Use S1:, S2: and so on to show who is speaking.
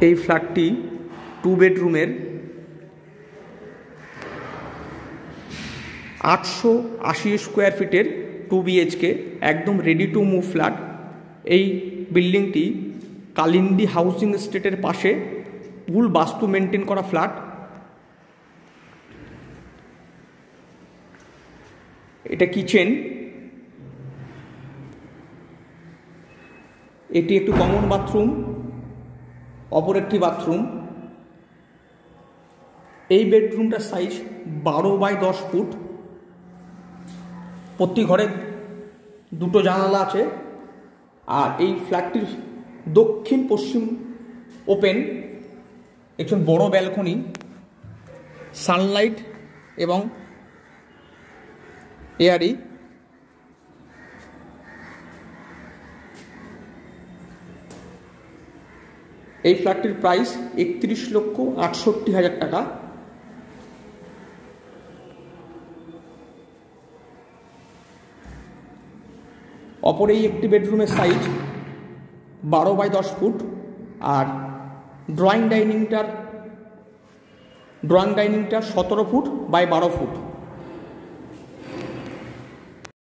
S1: এই ফ্ল্যাটটি 2 বেডরুমের 880 স্কোয়ার ফিটের 2 BHK একদম রেডি টু মুভ ফ্ল্যাট। এই বিল্ডিংটি কালিন্দী হাউজিং এস্টেটের পাশে ফুল বাস্তু মেনটেন করা ফ্ল্যাট। এটা কিচেন, এটি একটি কমন বাথরুম, অপর একটি বাথরুম। এই বেডরুমটার সাইজ 12x10 ফুট। প্রতি ঘরে 2টো জানালা আছে। আর এই ফ্ল্যাটটির দক্ষিণ পশ্চিম ওপেন একজন বড় ব্যালকনি, সানলাইট এবং এয়ারি। এই ফ্ল্যাটটির প্রাইস 31,68,000 টাকা। অপর এই একটি বেডরুমের সাইজ 12x10 ফুট। আর ড্রয়িং ডাইনিংটা 17 ফুট বাই 12 ফুট।